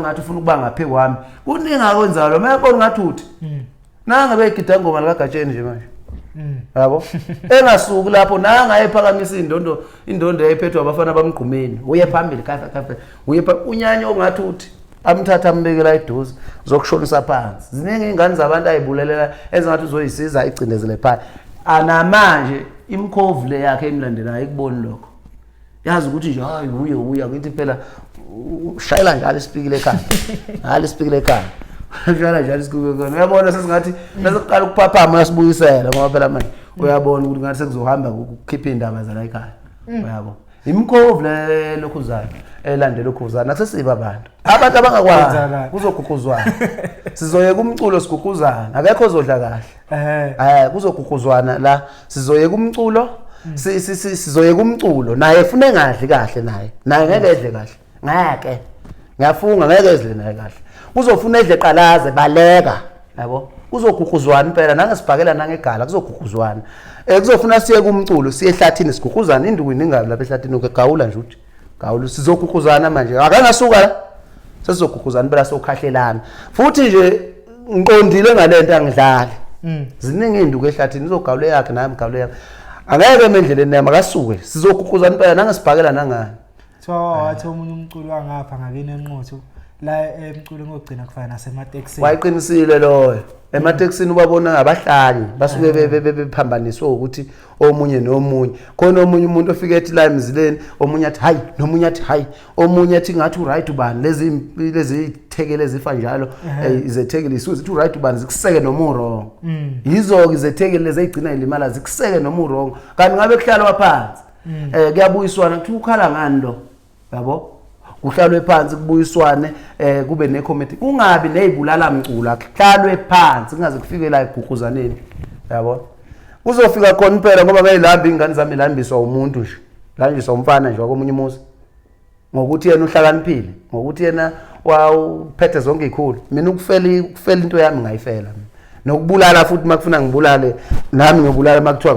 ngathi ufuna ukuba ngaphe kwami kuningi akwenzayo lo mayakona ngathi uthi nanga begida ngoma la Gatsheni nje manje yabo engasuki lapho nanga ephakamisa indondo eyayiphethwe abafana bamgqumeni uye phambili kafa uye unyanya ongathi uthi amthatha ambekela iduze zokushonisa phansi ziningi ingane zabantu ayibulelela ezingathi uzoyisiza igcindezele phansi anamanje imkhovu le yakhe emlandelayo ikuboni lokho yazi ukuthi nje hayi uya ngithi phela shayela njalo isipikile ekhaya hali isipikile ekhaya shayela njalo isipikile ekhaya uyabona sesingathi nasiqala ukuphaphama yasibuyisela ngoba phela manje uyabona ukuthi ngathi sekuzohamba ukukhipha indaba zala ekhaya uyabona imkhovu le lokhuzayo elandela ukhuzana akusesiba abantu abangakwazi kuzoguquzwana sizoyeka umculo siguguzana akekho ozodla kahle kuzoguquzwana la sizoyeka umculo sizoyeka umculo naye ufune ngadli kahle naye ngeke edle kahle ngeke ngiyafunga ngeke edle naye kahle uzofuna edle qalaze baleka yabo kuzoguquzwana impela nangesibhakela nangegala kuzoguquzwana kuzofuna siye kumculo siye ehlathini siguguzana induku ningabi lapha ehlathini ukegawula nje uthi gawula sizoguguzana manje akangasuka la sesizoguguzana impela sokhahlelana futhi nje ngiqondile ngalento angidlali ziningi induku ehlathini izogawule yakhe nami gawule yakhe angeke emendleleni yami akasuke sizoguguzana impela nangesibhakela nangani wathi omunye umculo wangapha ngakini enqotho la emculo ngogcina kufana nasemateksini wayiqinisile loyo emateksini ubabona ngabahlanye basuke bephambaniswe ukuthi omunye nomunye khona omunye umuntu ofike ethi la emzileni omunye athi hayi nomunye athi hayi omunye athi ngathi uright ubani lezi thekele ezifa njalo izethekele isuze ithi uright ubani zikuseke noma wrong yizo izethekele lezi egcina ilimala zikuseke noma wrong kanti ngabe kuhlalwa phansi kuyabuyiswana kuthi ukhala ngani lo yabo kuhlalwe phansi kubuyiswane kube necommittee kungabi nezibulala mcula kuhlalwe phansi kungaze kufike la iguguzaneni yabo uzofika khona impela ngoba ngayilamba ingane zami lambiswa umuntu nje lanjiswa umfana nje wakomunye umuzi ngokuthi yena uhlakaniphile ngokuthi yena wawuphethe zonke ikhulu mina ukufela into yami ngayifela nokubulala futhi makufuna ngibulale nami ngibulala makuthiwa